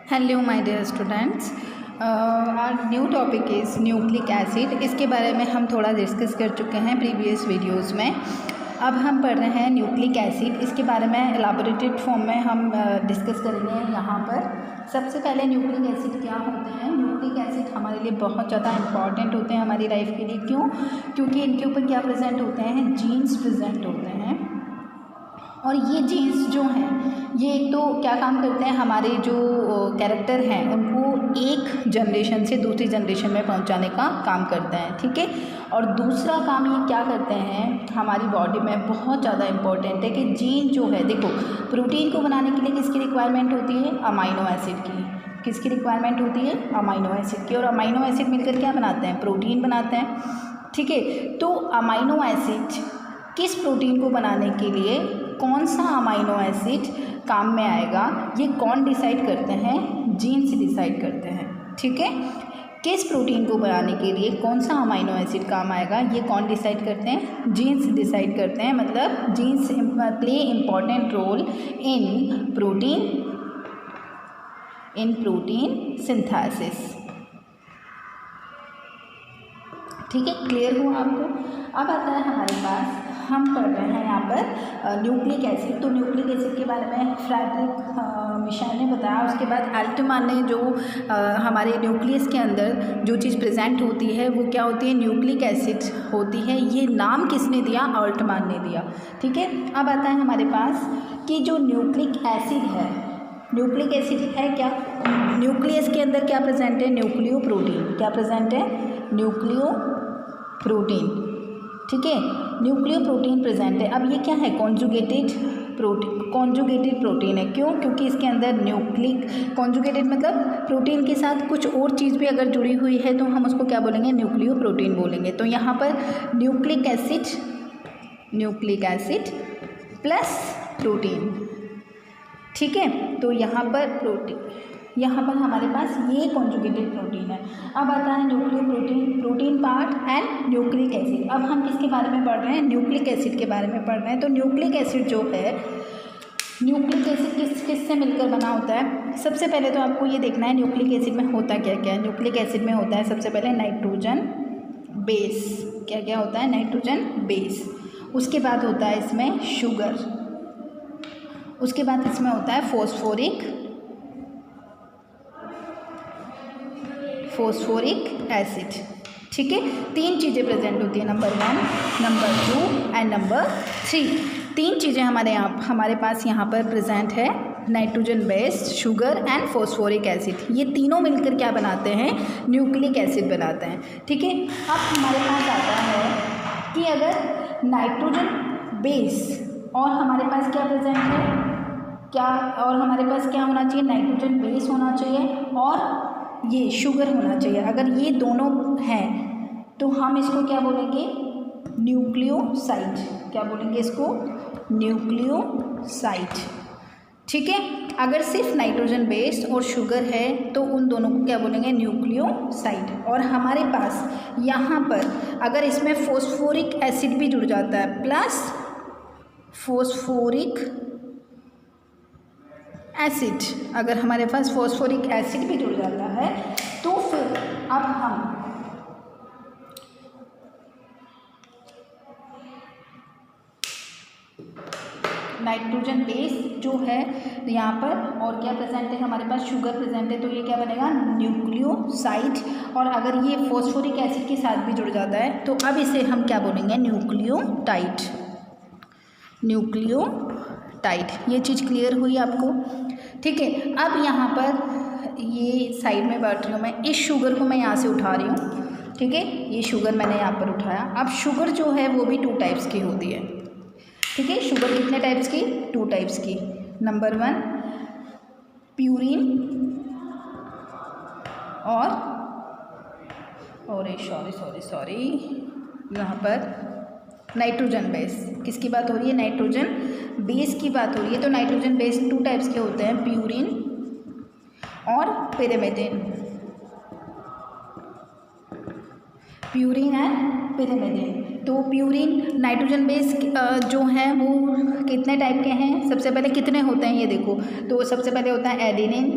Hello my dear students, our new topic is nucleic acid. इसके बारे में हम थोड़ा डिस्कस कर चुके हैं प्रीवियस वीडियोस में। अब हम पढ़ रहे हैं न्यूक्लिक एसिड। इसके बारे में एलाबोरेटेड फॉर्म में हम डिस्कस करेंगे यहाँ पर। सबसे पहले न्यूक्लिक एसिड क्या होते हैं। न्यूक्लिक एसिड हमारे लिए बहुत ज़्यादा इंपॉर्टेंट होते हैं हमारी लाइफ के लिए। क्यों? क्योंकि इनके ऊपर क्या प्रेजेंट होते हैं, जीन्स प्रेजेंट होते हैं। और ये जीन्स जो हैं ये एक तो क्या काम करते हैं, हमारे जो कैरेक्टर हैं उनको एक जनरेशन से दूसरी जनरेशन में पहुंचाने का काम करते हैं, ठीक है। और दूसरा काम ये क्या करते हैं, हमारी बॉडी में बहुत ज़्यादा इम्पोर्टेंट है कि जीन जो है, देखो प्रोटीन को बनाने के लिए किसकी रिक्वायरमेंट होती है, अमाइनो एसिड की। किसकी रिक्वायरमेंट होती है, अमाइनो एसिड की। और अमाइनो एसिड मिलकर क्या बनाते हैं, प्रोटीन बनाते हैं, ठीक है। तो अमाइनो एसिड किस प्रोटीन को बनाने के लिए कौन सा अमाइनो एसिड काम में आएगा, ये कौन डिसाइड करते हैं, जीन्स डिसाइड करते हैं, ठीक है। किस प्रोटीन को बनाने के लिए कौन सा अमाइनो एसिड काम आएगा, ये कौन डिसाइड करते हैं, जीन्स डिसाइड करते हैं। मतलब genes play important role in protein synthesis, ठीक है। क्लियर हुआ आपको? अब आता है हमारे पास, हम पढ़ रहे हैं यहाँ पर न्यूक्लिक एसिड। तो न्यूक्लिक एसिड के बारे में फ्रेडरिक मिशेल ने बताया। उसके बाद अल्टमान ने जो हमारे न्यूक्लियस के अंदर जो चीज़ प्रेजेंट होती है वो क्या होती है, न्यूक्लिक एसिड होती है। ये नाम किसने दिया, अल्टमान ने दिया, ठीक है। अब आता है हमारे पास कि जो न्यूक्लिक एसिड है, न्यूक्लिक एसिड है क्या, न्यूक्लियस के अंदर क्या प्रेजेंट है, न्यूक्लियो प्रोटीन। क्या प्रेजेंट है, न्यूक्लियो प्रोटीन, ठीक है। न्यूक्लियो प्रोटीन प्रेजेंट है। अब ये क्या है, कॉन्जुगेटेड प्रोटीन है। क्यों? क्योंकि इसके अंदर न्यूक्लिक कॉन्जुगेटेड मतलब प्रोटीन के साथ कुछ और चीज़ भी अगर जुड़ी हुई है तो हम उसको क्या बोलेंगे, न्यूक्लियो प्रोटीन बोलेंगे। तो यहाँ पर न्यूक्लिक एसिड प्लस प्रोटीन, ठीक है। तो यहाँ पर हमारे पास ये कॉन्जुगेटेड प्रोटीन है। अब आता है nucleo protein part and nucleic acid. अब हम किसके बारे में पढ़ रहे हैं, न्यूक्लिक एसिड के बारे में पढ़ रहे हैं। तो न्यूक्लिक एसिड जो है, न्यूक्लिक एसिड किससे मिलकर बना होता है। सबसे पहले तो आपको ये देखना है न्यूक्लिक एसिड में होता क्या क्या है। न्यूक्लिक एसिड में होता है सबसे पहले नाइट्रोजन बेस। क्या क्या होता है, नाइट्रोजन बेस। उसके बाद होता है इसमें शुगर। उसके बाद इसमें होता है फोस्फोरिक एसिड, ठीक है। तीन चीज़ें प्रेजेंट होती है, नंबर 1, नंबर 2 एंड नंबर 3। तीन चीज़ें हमारे पास यहाँ पर प्रेजेंट है, nitrogen base, sugar and phosphoric acid. ये तीनों मिलकर क्या बनाते हैं, न्यूक्लिक एसिड बनाते हैं, ठीक है। अब हमारे पास आता है कि अगर नाइट्रोजन बेस और हमारे पास क्या प्रेजेंट है, और हमारे पास क्या होना चाहिए, नाइट्रोजन बेस होना चाहिए और ये शुगर होना चाहिए। अगर ये दोनों हैं तो हम इसको क्या बोलेंगे, न्यूक्लियोसाइड। क्या बोलेंगे इसको, न्यूक्लियोसाइड, ठीक है। अगर सिर्फ नाइट्रोजन बेस और शुगर है तो उन दोनों को क्या बोलेंगे, न्यूक्लियोसाइड। और हमारे पास यहाँ पर अगर इसमें फोस्फोरिक एसिड भी जुड़ जाता है प्लस फोस्फोरिक एसिड, अगर हमारे पास फोस्फोरिक एसिड भी जुड़ जाता है तो फिर अब हम नाइट्रोजन बेस जो है यहाँ पर, और क्या प्रेजेंट है हमारे पास, शुगर प्रेजेंट है, तो ये क्या बनेगा, न्यूक्लियोसाइड। और अगर ये फोस्फोरिक एसिड के साथ भी जुड़ जाता है तो अब इसे हम क्या बोलेंगे, न्यूक्लियोटाइड। ये चीज़ क्लियर हुई आपको, ठीक है। अब यहाँ पर ये साइड में बैठ रही हूँ मैं, इस शुगर को मैं यहाँ से उठा रही हूँ, ठीक है। ये शुगर मैंने यहाँ पर उठाया। अब शुगर जो है वो भी 2 टाइप्स की होती है, ठीक है। शुगर कितने टाइप्स की, 2 टाइप्स की। नंबर 1 प्यूरिन और सॉरी यहाँ पर नाइट्रोजन बेस। किसकी बात हो रही है, नाइट्रोजन बेस की बात हो रही है। तो नाइट्रोजन बेस 2 टाइप्स के होते हैं, प्यूरिन और पिरिमिडिन। तो प्यूरिन नाइट्रोजन बेस जो हैं वो कितने टाइप के हैं, सबसे पहले कितने होते हैं ये देखो। तो सबसे पहले होता है adenine,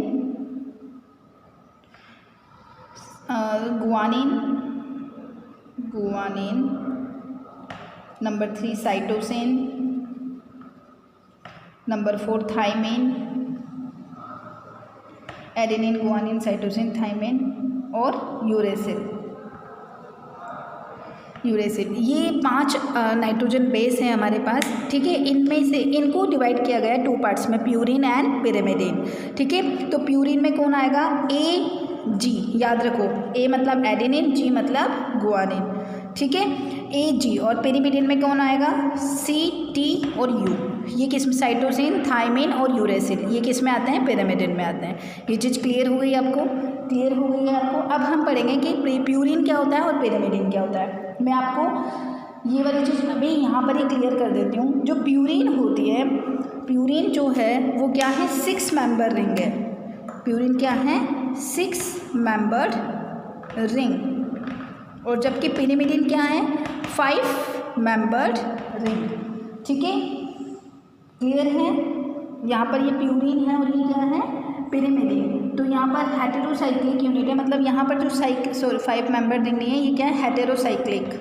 guanine, number 3 cytosine, number 4 thymine, adenine, guanine, cytosine, thymine और यूरेसिल। ये 5 नाइट्रोजन बेस हैं हमारे पास, ठीक है। इनमें से इनको डिवाइड किया गया है 2 पार्ट्स में, प्यूरिन एंड पिरिमिडिन, ठीक है। तो प्यूरिन में कौन आएगा, AG, याद रखो, A मतलब एडेनिन, G मतलब गुआनिन, ठीक है, AG। और पिरिमिडिन में कौन आएगा, C, T और U। ये किस में, साइटोसिन, थाइमिन और यूरेसिल, ये किस में आते हैं, पिरिमिडिन में आते हैं। ये चीज़ क्लियर हो गई आपको, क्लियर हो गई है आपको। अब हम पढ़ेंगे कि प्यूरिन क्या होता है और पिरिमिडिन क्या होता है। मैं आपको ये वाली चीज़ अभी यहाँ पर ही क्लियर कर देती हूँ। जो प्यूरिन होती है, प्यूरिन जो है वो क्या है, 6 मेंबर रिंग है। प्यूरिन क्या है, 6 मेंबर्ड रिंग। और जबकि पिरिमिडिन क्या है, 5 मेंबर्ड रिंग, ठीक है, क्लियर है। यहाँ पर ये प्यूरिन है और ये क्या है, पिरिमिडिन। तो यहाँ पर हेटेरोसाइक्लिक यूनिट है, मतलब यहाँ पर जो 5 मेंबर रिंग नहीं है, ये क्या है, हेटेरोसाइक्लिक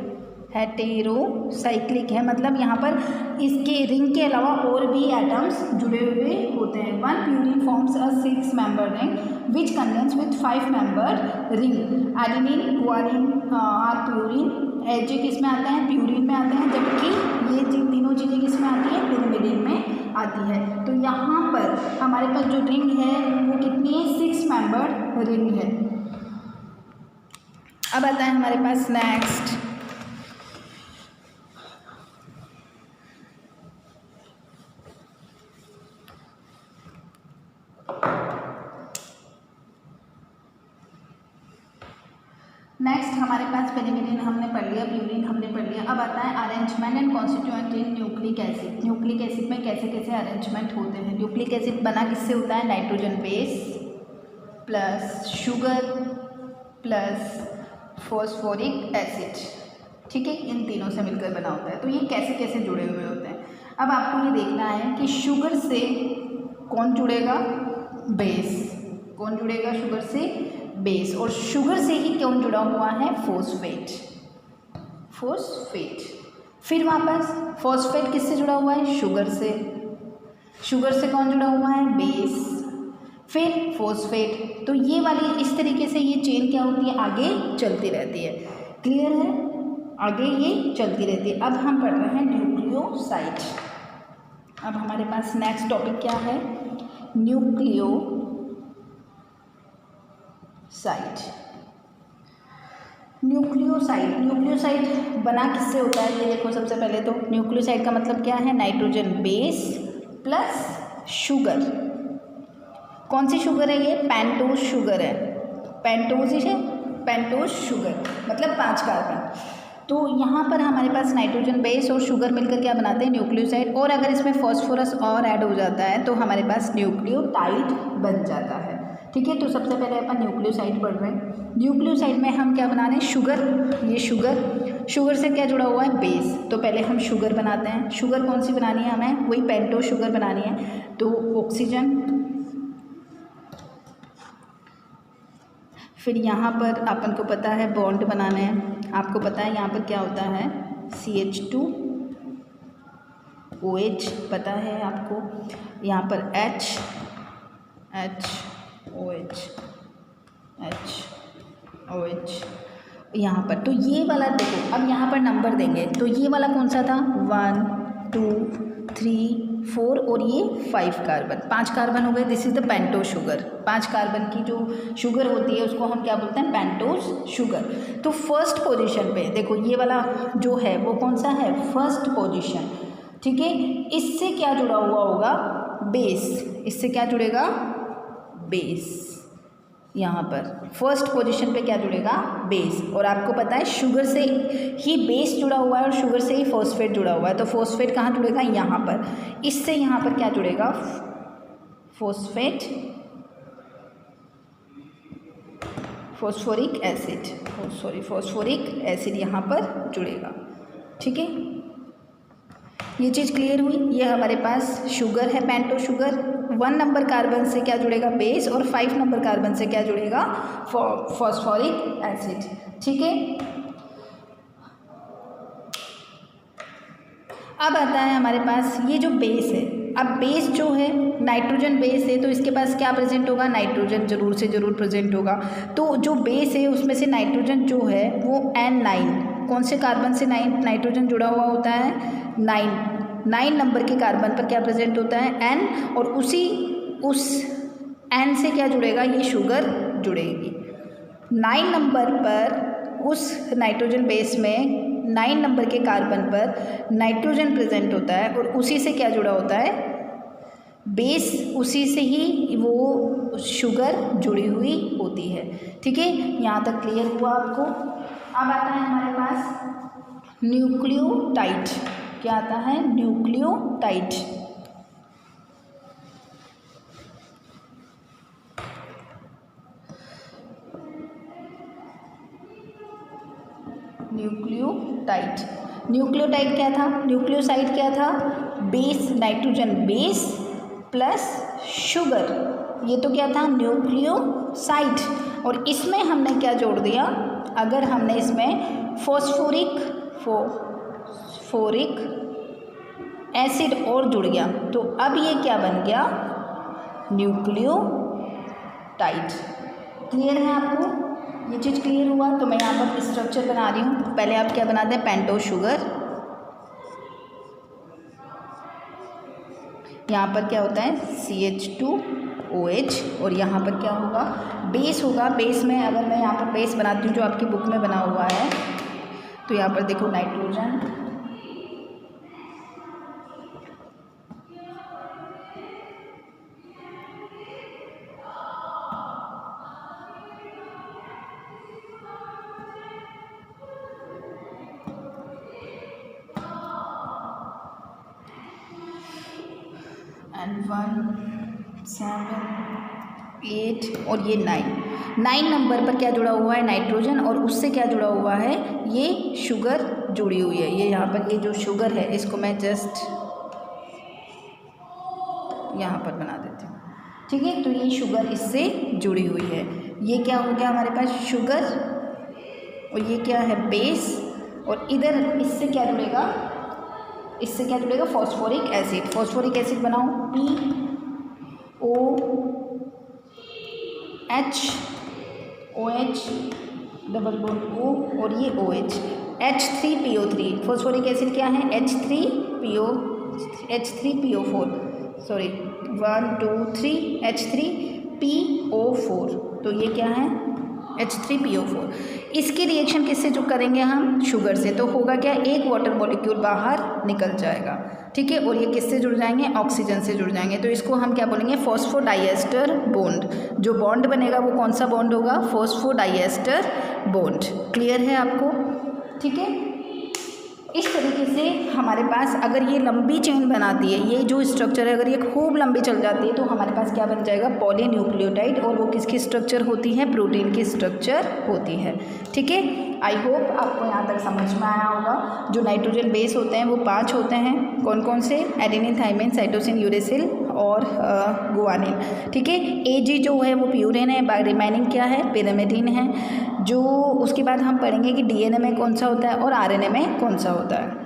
है। मतलब यहाँ पर इसके रिंग के अलावा और भी एटम्स जुड़े हुए होते हैं। 1 purine forms a 6 member ring which contains with 5 member ring. Adenine, guanine are purine, AG किस में आते हैं, प्यूरिन में आते हैं, जबकि ये तीनों चीज़ें किस में आती है, पिरिमिडिन में आती है। तो यहाँ पर हमारे पास जो रिंग है वो कितनी है, 6 मेंबर रिंग है। अब आता है हमारे पास नेक्स्ट, हमारे पास पिरिमिडिन हमने पढ़ लिया, प्यूरिन हमने पढ़ लिया। अब आता है arrangement and constituent in nucleic acid. Nucleic acid में कैसे कैसे अरेंजमेंट होते हैं। न्यूक्लिक एसिड बना किससे होता है, nitrogen base plus sugar plus phosphoric acid, ठीक है, इन तीनों से मिलकर बना होता है। तो ये कैसे कैसे जुड़े हुए होते हैं। अब आपको ये देखना है कि शुगर से कौन जुड़ेगा, बेस। कौन जुड़ेगा शुगर से, बेस। और शुगर से ही कौन जुड़ा हुआ है, फॉस्फेट। फिर वापस फॉस्फेट किससे जुड़ा हुआ है, शुगर से। शुगर से कौन जुड़ा हुआ है, बेस, फिर फॉस्फेट। तो ये वाली इस तरीके से ये चेन क्या होती है, आगे चलती रहती है। क्लियर है, आगे ये चलती रहती है। अब हम पढ़ रहे हैं न्यूक्लियोसाइड। अब हमारे पास नेक्स्ट टॉपिक क्या है, न्यूक्लियोसाइड। न्यूक्लियोसाइड बना किससे होता है, ये देखो। सबसे पहले तो न्यूक्लियोसाइड का मतलब क्या है, नाइट्रोजन बेस प्लस शुगर। कौन सी शुगर है ये, पेंटोज शुगर है। पेंटोज शुगर मतलब 5 कार्बन। तो यहाँ पर हमारे पास नाइट्रोजन बेस और शुगर मिलकर क्या बनाते हैं, न्यूक्लियोसाइड। और अगर इसमें फॉस्फोरस और ऐड हो जाता है तो हमारे पास न्यूक्लियोटाइड बन जाता है, ठीक है। तो सबसे पहले अपन न्यूक्लियोसाइड पढ़ रहे हैं। न्यूक्लियोसाइड में हम क्या बना रहे हैं, शुगर। ये शुगर से क्या जुड़ा हुआ है, बेस। तो पहले हम शुगर बनाते हैं। शुगर कौन सी बनानी है हमें, वही पेंटोज शुगर बनानी है। तो ऑक्सीजन, फिर यहाँ पर अपन को पता है बॉन्ड बनाने हैं। आपको पता है यहाँ पर क्या होता है, CH2OH पता है आपको। यहाँ पर OH यहाँ पर। तो ये वाला देखो, अब यहाँ पर नंबर देंगे तो ये वाला कौन सा था, 1 2 3 4 और ये 5 कार्बन, 5 कार्बन हो गए। This is the pentose sugar. 5 carbon की जो शुगर होती है उसको हम क्या बोलते हैं, पेंटोज शुगर। तो फर्स्ट पोजीशन पे देखो, ये वाला जो है वो कौन सा है, फर्स्ट पोजीशन, ठीक है। इससे क्या जुड़ा हुआ होगा, बेस। इससे क्या जुड़ेगा, बेस। यहाँ पर फर्स्ट पोजीशन पे क्या जुड़ेगा, बेस। और आपको पता है शुगर से ही बेस जुड़ा हुआ है और शुगर से ही फॉस्फेट जुड़ा हुआ है। तो फॉस्फेट कहाँ जुड़ेगा, यहाँ पर। इससे यहाँ पर क्या जुड़ेगा, फॉस्फोरिक एसिड यहाँ पर जुड़ेगा, ठीक है। ये चीज़ क्लियर हुई। ये हमारे पास शुगर है, पेंटो शुगर। 1 नंबर कार्बन से क्या जुड़ेगा, बेस, और 5 नंबर कार्बन से क्या जुड़ेगा, फॉस्फोरिक एसिड। ठीक है, अब आता है हमारे पास ये जो बेस है। अब बेस जो है नाइट्रोजन बेस है, तो इसके पास क्या प्रेजेंट होगा, नाइट्रोजन जरूर से ज़रूर प्रेजेंट होगा। तो जो बेस है उसमें से नाइट्रोजन जो है वो N9, कौन से कार्बन से नाइट्रोजन जुड़ा हुआ होता है, 9 नंबर के कार्बन पर क्या प्रेजेंट होता है, N, और उस N से क्या जुड़ेगा, ये शुगर जुड़ेगी। 9 नंबर पर उस नाइट्रोजन बेस में 9 नंबर के कार्बन पर नाइट्रोजन प्रेजेंट होता है, और उसी से क्या जुड़ा होता है, बेस, उसी से ही वो शुगर जुड़ी हुई होती है। ठीक है, यहाँ तक क्लियर हुआ आपको। अब आता है हमारे पास न्यूक्लियोटाइड। क्या आता है, न्यूक्लियोटाइड। न्यूक्लियोटाइड क्या था, न्यूक्लियोसाइड क्या था, base, nitrogen base plus sugar, ये तो क्या था, न्यूक्लियोसाइड। और इसमें हमने क्या जोड़ दिया, अगर हमने इसमें फॉस्फोरिक एसिड और जुड़ गया तो अब ये क्या बन गया, न्यूक्लियोटाइड। क्लियर है आपको, ये चीज़ क्लियर हुआ। तो मैं यहाँ पर स्ट्रक्चर बना रही हूँ। पहले आप क्या बनाते हैं, पेंटो शुगर, यहाँ पर क्या होता है CH2OH, और यहाँ पर क्या होगा, बेस होगा। बेस में अगर मैं यहाँ पर बेस बनाती हूँ जो आपकी बुक में बना हुआ है, तो यहाँ पर देखो नाइट्रोजन, N1, 7, 8 और ये 9 नंबर पर क्या जुड़ा हुआ है, नाइट्रोजन, और उससे क्या जुड़ा हुआ है, ये शुगर जुड़ी हुई है। ये यहाँ पर ये जो शुगर है इसको मैं जस्ट यहाँ पर बना देती हूँ। ठीक है, तो ये शुगर इससे जुड़ी हुई है। ये क्या हो गया हमारे पास, शुगर, और ये क्या है, बेस, और इधर इससे क्या जुड़ेगा, फॉस्फोरिक एसिड। फॉस्फोरिक एसिड बनाओ, POH डबल बॉन्ड O, और ये OH, H3PO3। फॉस्फोरिक एसिड क्या है, H3PO4, सॉरी 1 2 3 H3PO4, तो ये क्या है, H3PO4। इसकी रिएक्शन किससे जो करेंगे हम, शुगर से, तो होगा क्या, एक वाटर मॉलिक्यूल बाहर निकल जाएगा। ठीक है, और ये किससे जुड़ जाएंगे, ऑक्सीजन से जुड़ जाएंगे। तो इसको हम क्या बोलेंगे, फॉस्फोडाइएस्टर बॉन्ड। जो बॉन्ड बनेगा वो कौन सा बॉन्ड होगा, फॉस्फोडाइएस्टर बॉन्ड। क्लियर है आपको। ठीक है, इस तरीके से हमारे पास अगर ये लंबी चेन बनाती है, ये जो स्ट्रक्चर है अगर ये खूब लंबी चल जाती है तो हमारे पास क्या बन जाएगा, पॉलीन्यूक्लियोटाइड। और वो किसकी स्ट्रक्चर होती है, प्रोटीन की स्ट्रक्चर होती है। ठीक है, आई होप आपको यहाँ तक समझ में आया होगा। जो नाइट्रोजन बेस होते हैं वो 5 होते हैं, कौन कौन से, एडेनिन, थाइमिन, साइटोसिन, यूरेसिल और गुआनिन। ठीक है, AG जो है वो प्यूरिन है, रिमेनिंग क्या है, पिरिमिडिन है। जो उसके बाद हम पढ़ेंगे कि DNA में कौन सा होता है और RNA में कौन सा होता है।